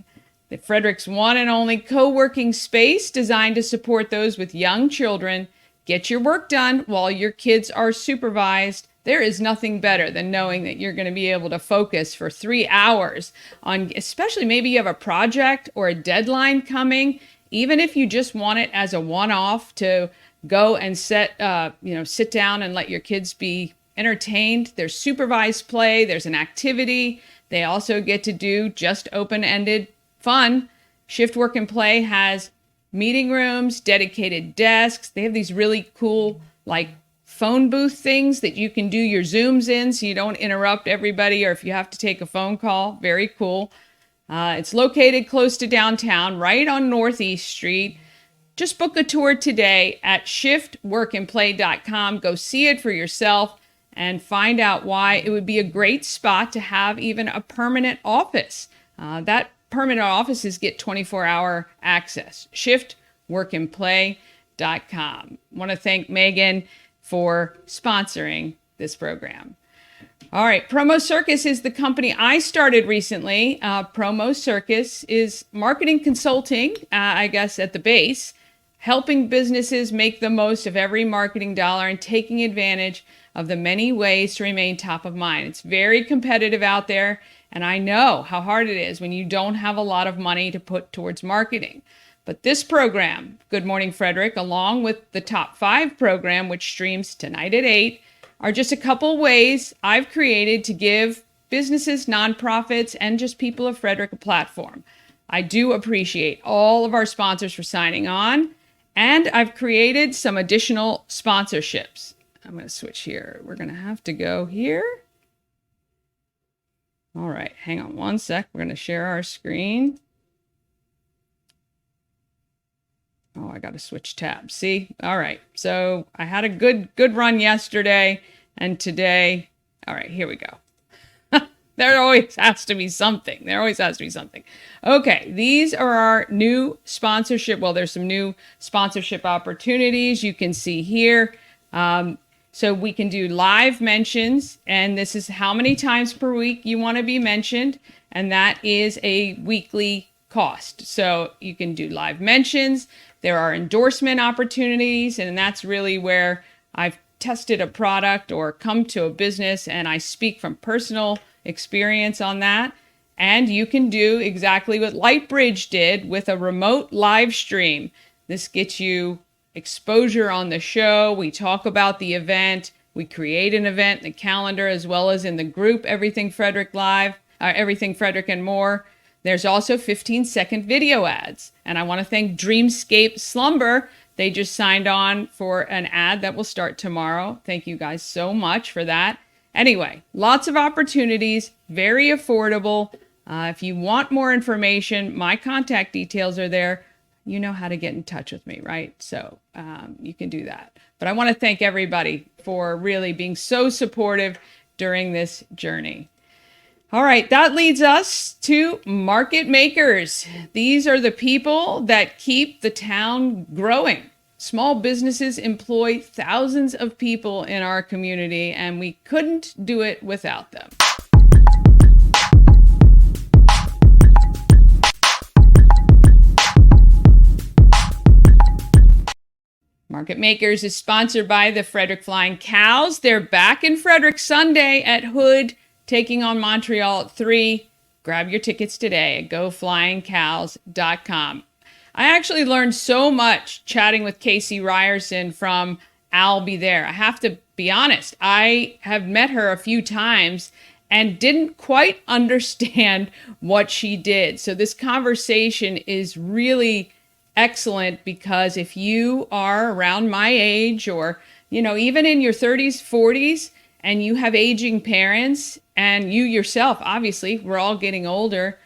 The Frederick's one and only co-working space designed to support those with young children. Get your work done while your kids are supervised. There is nothing better than knowing that you're going to be able to focus for 3 hours on, especially maybe you have a project or a deadline coming, even if you just want it as a one-off to go and sit down and let your kids be entertained. There's supervised play. There's an activity. They also get to do just open-ended fun. Shift Work and Play has meeting rooms, dedicated desks. They have these really cool, like, phone booth things that you can do your Zooms in so you don't interrupt everybody or if you have to take a phone call. Very cool. It's located close to downtown, right on Northeast Street. Just book a tour today at shiftworkandplay.com. Go see it for yourself and find out why it would be a great spot to have even a permanent office. That permanent offices get 24-hour access. Shiftworkandplay.com. I want to thank Megan for sponsoring this program. All right, Promo Circus is the company I started recently. Promo Circus is marketing consulting, I guess, at the base, helping businesses make the most of every marketing dollar and taking advantage of the many ways to remain top of mind. It's very competitive out there, and I know how hard it is when you don't have a lot of money to put towards marketing. But this program, Good Morning Frederick, along with the Top 5 program, which streams tonight at 8, are just a couple ways I've created to give businesses, nonprofits, and just people of Frederick a platform. I do appreciate all of our sponsors for signing on, and I've created some additional sponsorships. I'm going to switch here. We're going to have to go here. All right, hang on one sec. We're going to share our screen. Oh, I got to switch tabs. See? All right. So I had a good run yesterday and today. All right, here we go. There always has to be something. Okay, these are our new sponsorship. Well, there's some new sponsorship opportunities you can see here. So we can do live mentions, and this is how many times per week you want to be mentioned, and that is a weekly cost. So you can do live mentions. There are endorsement opportunities, and that's really where I've tested a product or come to a business and I speak from personal experience on that. And you can do exactly what Lightbridge did with a remote live stream. This gets you exposure on the show. We talk about the event. We create an event in the calendar as well as in the group Everything Frederick Live, Everything Frederick and More. There's also 15-second video ads. And I want to thank Dreamscape Slumber. They just signed on for an ad that will start tomorrow. Thank you guys so much for that. Anyway, lots of opportunities, very affordable. If you want more information, my contact details are there. You know how to get in touch with me, right? So you can do that. But I want to thank everybody for really being so supportive during this journey. All right, that leads us to market makers. These are the people that keep the town growing. Small businesses employ thousands of people in our community, and we couldn't do it without them. Market Makers is sponsored by the Frederick Flying Cows. They're back in Frederick Sunday at Hood, taking on Montreal at 3. Grab your tickets today at goflyingcows.com. I actually learned so much chatting with Casey Ryerson from I'll Be There. I have to be honest, I have met her a few times and didn't quite understand what she did. So this conversation is really excellent because if you are around my age or, even in your 30s, 40s, and you have aging parents and you yourself, obviously, we're all getting older,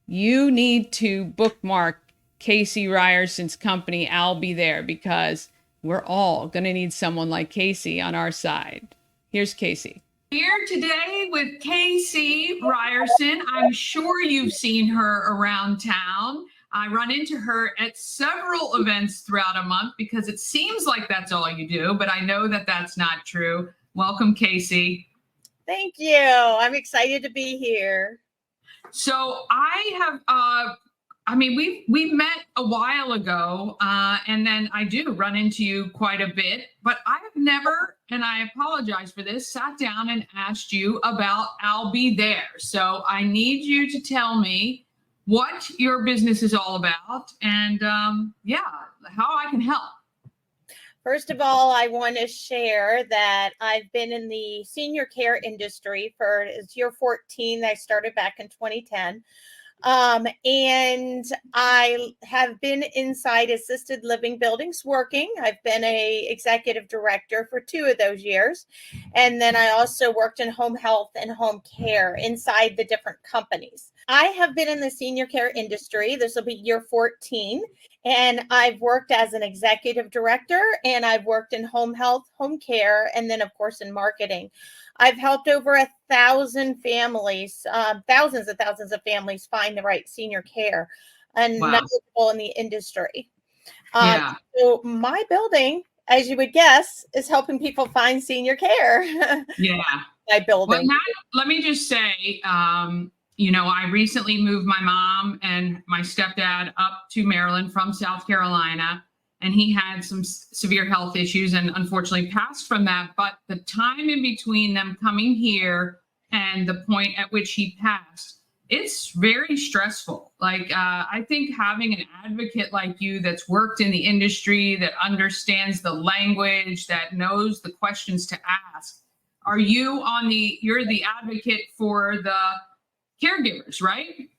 you need to bookmark Casey Ryerson's company, I'll Be There, because we're all going to need someone like Casey on our side. Here's Casey. Here today with Casey Ryerson. I'm sure you've seen her around town. I run into her at several events throughout a month because it seems like that's all you do, but I know that that's not true. Welcome, Casey. Thank you. I'm excited to be here. So we met a while ago, and then I do run into you quite a bit, but I have never, and I apologize for this, sat down and asked you about I'll Be There. So I need you to tell me what your business is all about and, how I can help. First of all, I want to share that I've been in the senior care industry it's year 14. I started back in 2010. And I have been inside assisted living buildings working. I've been a executive director for 2 of those years. And then I also worked in home health and home care inside the different companies. I have been in the senior care industry. This will be year 14. And I've worked as an executive director, and I've worked in home health, home care, and then, of course, in marketing. I've helped over 1,000 families, thousands of families find the right senior care and knowledgeable in the industry. So my building, as you would guess, is helping people find senior care. Yeah. My building. Well, now, let me just say, I recently moved my mom and my stepdad up to Maryland from South Carolina, and he had some severe health issues and unfortunately passed from that. But the time in between them coming here and the point at which he passed, it's very stressful. I think having an advocate like you that's worked in the industry, that understands the language, that knows the questions to ask. You're the advocate for the caregivers, right?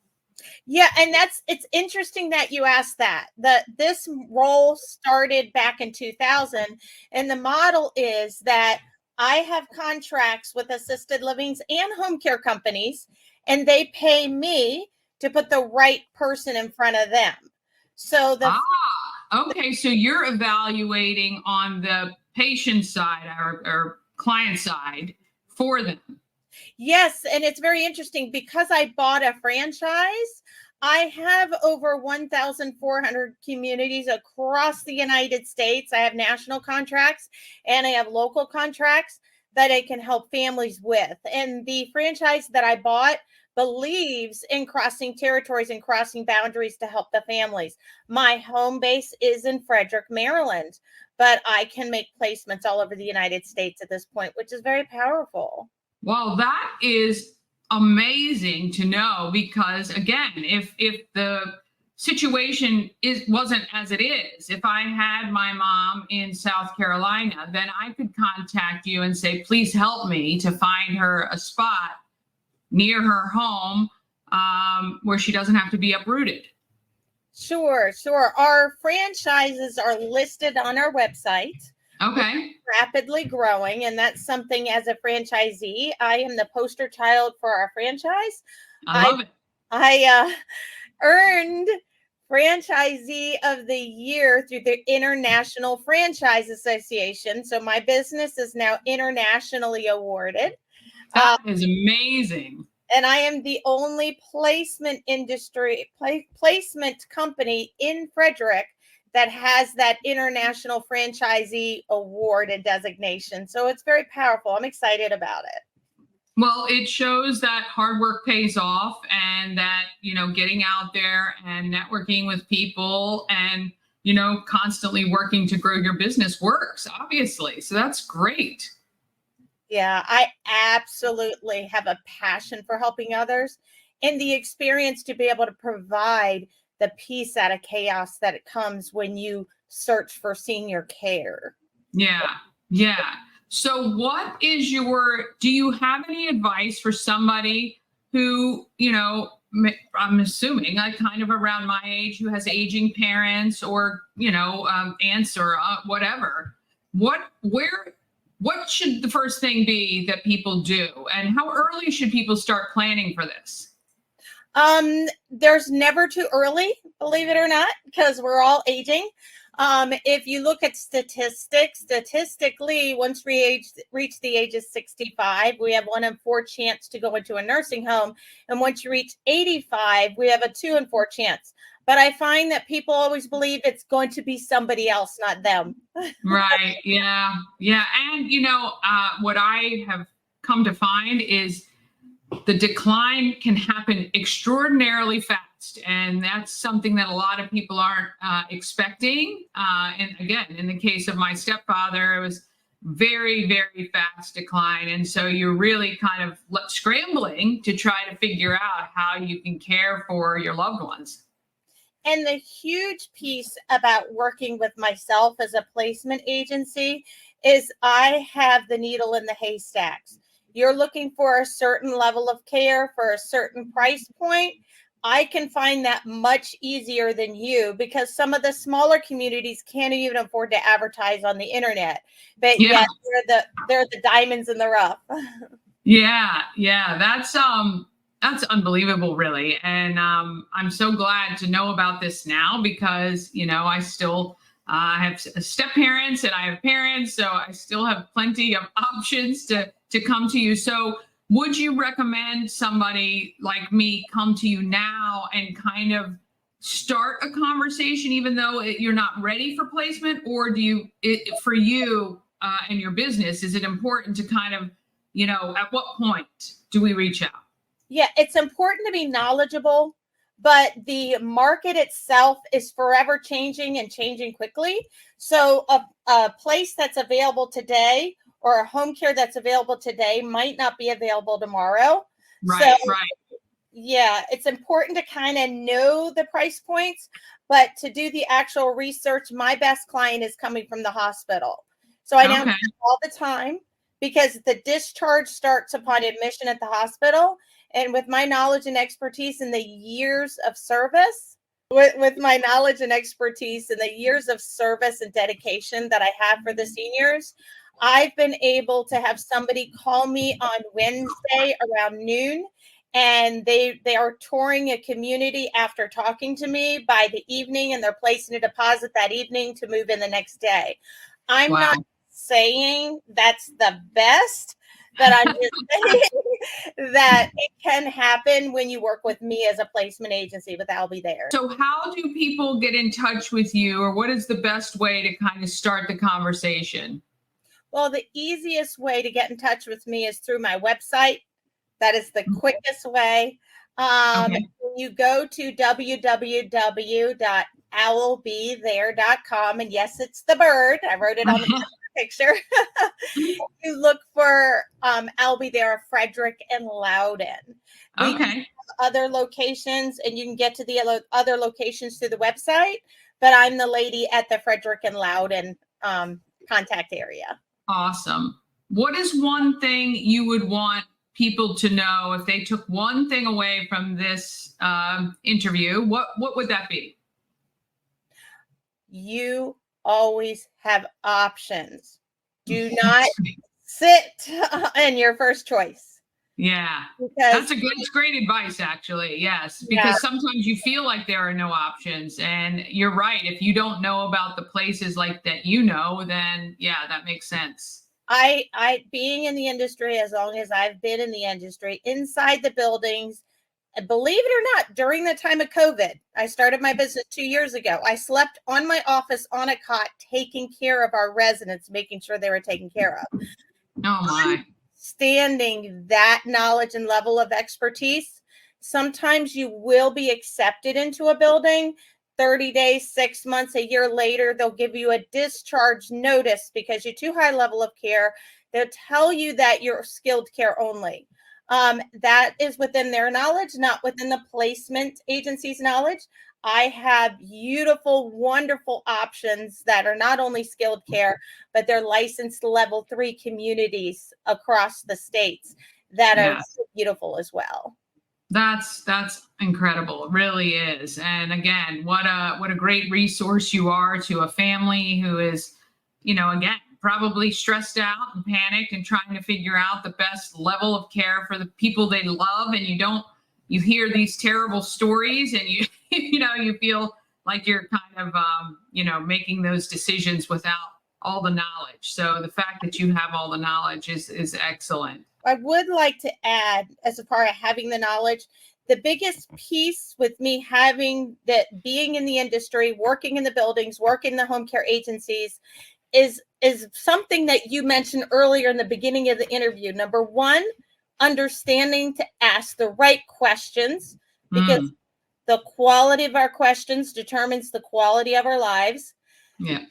Yeah, and it's interesting that you asked that. This role started back in 2000, and the model is that I have contracts with assisted livings and home care companies, and they pay me to put the right person in front of them. So okay, so you're evaluating on the patient side or client side for them. Yes, and it's very interesting because I bought a franchise. I have over 1,400 communities across the United States. I have national contracts and I have local contracts that I can help families with. And the franchise that I bought believes in crossing territories and crossing boundaries to help the families. My home base is in Frederick, Maryland, but I can make placements all over the United States at this point, which is very powerful. Well, that is amazing to know, because again, if the situation wasn't as it is, if I had my mom in South Carolina, then I could contact you and say, please help me to find her a spot near her home, where she doesn't have to be uprooted. Sure. Our franchises are listed on our website. Okay. Rapidly growing, and that's something, as a franchisee, I am the poster child for our franchise. I love it. I earned Franchisee of the Year through the International Franchise Association. So my business is now internationally awarded. That is amazing. And I am the only placement company in Frederick that has that International Franchisee Award and designation. So it's very powerful. I'm excited about it. Well, it shows that hard work pays off, and that, getting out there and networking with people and, constantly working to grow your business works, obviously. So that's great. Yeah, I absolutely have a passion for helping others, and the experience to be able to provide the peace out of chaos that it comes when you search for senior care. Yeah. So do you have any advice for somebody who, I'm assuming like kind of around my age, who has aging parents or, aunts or whatever? What should the first thing be that people do, and how early should people start planning for this? There's never too early, believe it or not, because we're all aging. If you look at statistically, once we reach the age of 65, we have 1 in 4 chance to go into a nursing home. And once you reach 85, we have a 2 in 4 chance. But I find that people always believe it's going to be somebody else, not them. Right. Yeah. And, what I have come to find is the decline can happen extraordinarily fast. And that's something that a lot of people aren't expecting. And again, in the case of my stepfather, it was very, very fast decline. And so you're really kind of scrambling to try to figure out how you can care for your loved ones. And the huge piece about working with myself as a placement agency is I have the needle in the haystacks. You're looking for a certain level of care for a certain price point. I can find that much easier than you, because some of the smaller communities can't even afford to advertise on the internet, but yet they're the diamonds in the rough. Yeah. That's unbelievable, really. And I'm so glad to know about this now, because, I still have step parents and I have parents, so I still have plenty of options to come to you. So would you recommend somebody like me come to you now and kind of start a conversation, even though you're not ready for placement? Or for you and your business, is it important to kind of, at what point do we reach out? Yeah, it's important to be knowledgeable, but the market itself is forever changing and changing quickly. So a place that's available today or a home care that's available today might not be available tomorrow. Right. Yeah, it's important to kind of know the price points, but to do the actual research, my best client is coming from the hospital. So I now do all the time, because the discharge starts upon admission at the hospital. And with my knowledge and expertise in the years of service, and dedication that I have for the seniors, I've been able to have somebody call me on Wednesday around noon, and they are touring a community after talking to me by the evening, and they're placing a deposit that evening to move in the next day. I'm not saying that's the best, but I'm just saying that it can happen when you work with me as a placement agency, but I'll be there. So how do people get in touch with you, or what is the best way to kind of start the conversation? Well, the easiest way to get in touch with me is through my website. That is the quickest way. Okay. You go to www.owlbethere.com, and yes, it's the bird. I wrote it on the picture. You look for I'll Be There, Frederick and Loudoun. We do Okay. have other locations, and you can get to the other locations through the website, but I'm the lady at the Frederick and Loudoun contact area. Awesome. What is one thing you would want people to know if they took one thing away from this interview? What would that be? You always have options. Do not sit in your first choice. Yeah, Because that's great advice, actually. Yes, because sometimes you feel like there are no options, and you're right. If you don't know about the places like that, then yeah, that makes sense. I being in the industry as long as I've been in the industry, inside the buildings, believe it or not, during the time of COVID, I started my business 2 years ago. I slept on my office on a cot, taking care of our residents, making sure they were taken care of. Oh my. Understanding that knowledge and level of expertise, sometimes you will be accepted into a building. 30 days, 6 months, a year later, they'll give you a discharge notice because you're too high level of care. They'll tell you that you're skilled care only. That is within their knowledge, not within the placement agency's knowledge. I have beautiful, wonderful options that are not only skilled care, but they're licensed level 3 communities across the states that are so beautiful as well. That's incredible. It really is. And again, what a great resource you are to a family who is, again, probably stressed out and panicked and trying to figure out the best level of care for the people they love. And you hear these terrible stories, and you feel like you're kind of making those decisions without all the knowledge. So the fact that you have all the knowledge is excellent. I would like to add, as far as having the knowledge, the biggest piece with me having that, being in the industry, working in the buildings, working in the home care agencies, is something that you mentioned earlier in the beginning of the interview. Number one, understanding to ask the right questions, because the quality of our questions determines the quality of our lives. Yeah.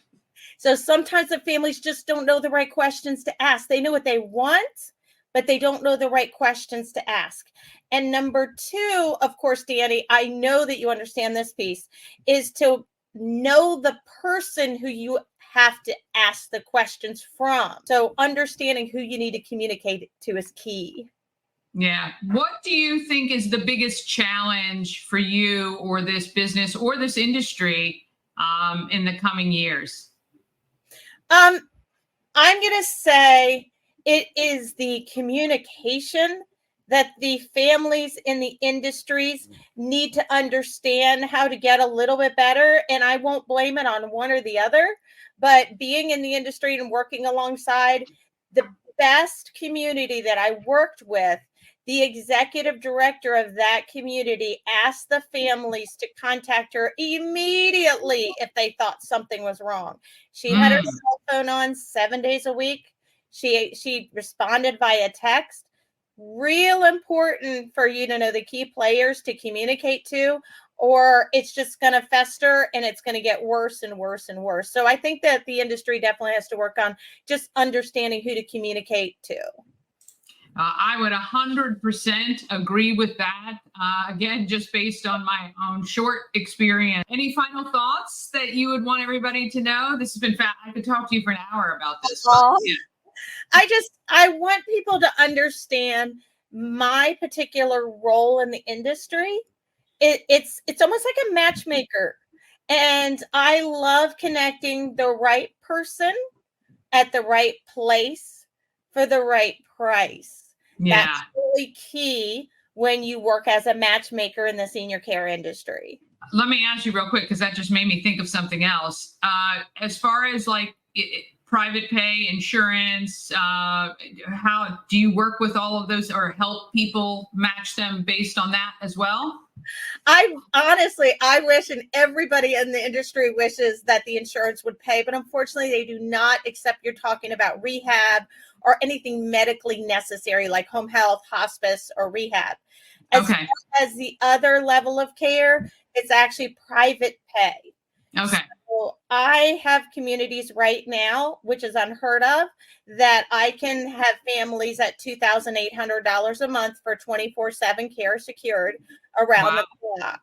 So sometimes the families just don't know the right questions to ask. They know what they want, but they don't know the right questions to ask. And number two, of course, Danny, I know that you understand this piece, is to know the person who you have to ask the questions from. So understanding who you need to communicate to is key. Yeah. What do you think is the biggest challenge for you or this business or this industry in the coming years? I'm going to say it is the communication that the families in the industries need to understand how to get a little bit better. And I won't blame it on one or the other, but being in the industry and working alongside the best community that I worked with, the executive director of that community asked the families to contact her immediately if they thought something was wrong. She had her cell phone on 7 days a week. She responded via text. Real important for you to know the key players to communicate to, or it's just going to fester and it's going to get worse and worse and worse. So I think that the industry definitely has to work on just understanding who to communicate to. I would 100% agree with that. Again, just based on my own short experience. Any final thoughts that you would want everybody to know? This has been I could talk to you for an hour about this. But, yeah. I want people to understand my particular role in the industry. It's almost like a matchmaker. And I love connecting the right person at the right place for the right price. Yeah. That's really key when you work as a matchmaker in the senior care industry. Let me ask you real quick, because that just made me think of something else. As far as like private pay, insurance, how do you work with all of those or help people match them based on that as well? I wish, and everybody in the industry wishes, that the insurance would pay, but unfortunately they do not, except you're talking about rehab or anything medically necessary like home health, hospice, or rehab. As Okay. far as the other level of care, it's actually private pay. Okay. So I have communities right now, which is unheard of, that I can have families at $2,800 a month for 24/7 care secured around Wow. the clock.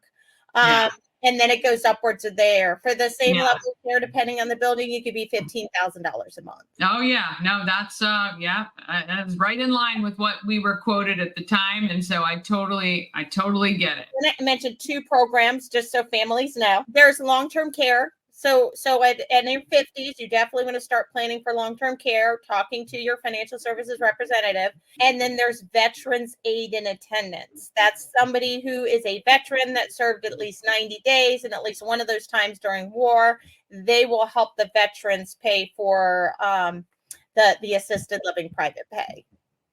Yeah. And then it goes upwards of there. For the same Yeah. level of care, depending on the building, you could be $15,000 a month. Oh yeah, no, that's that's right in line with what we were quoted at the time, and so I totally get it. And I mentioned 2 programs just so families know. There's long-term care. So in your 50s, you definitely want to start planning for long-term care, talking to your financial services representative. And then there's veterans aid and attendance. That's somebody who is a veteran that served at least 90 days and at least one of those times during war. They will help the veterans pay for the assisted living private pay.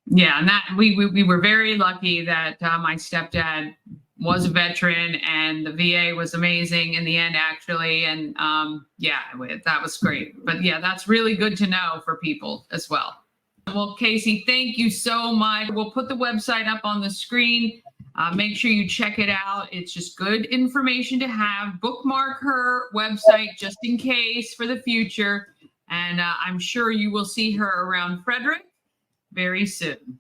Yeah, and that we were very lucky that my stepdad was a veteran, and the VA was amazing in the end, actually. And that was great. But yeah, that's really good to know for people as well. Well, Casey, thank you so much. We'll put the website up on the screen. Make sure you check it out. It's just good information to have. Bookmark her website just in case for the future. And I'm sure you will see her around Frederick very soon.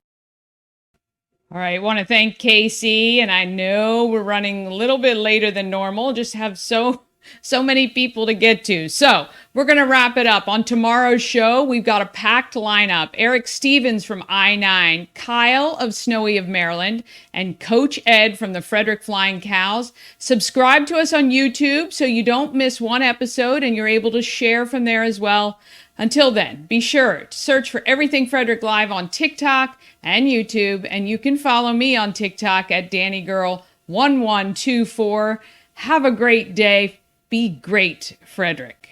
All right, I want to thank Casey, and I know we're running a little bit later than normal, just have so many people to get to. So we're going to wrap it up. On tomorrow's show, we've got a packed lineup. Eric Stevens from I-9, Kyle of Snowy of Maryland, and Coach Ed from the Frederick Flying Cows. Subscribe to us on YouTube so you don't miss one episode and you're able to share from there as well. Until then, be sure to search for Everything Frederick Live on TikTok and YouTube, and you can follow me on TikTok at DannyGirl1124. Have a great day. Be great, Frederick.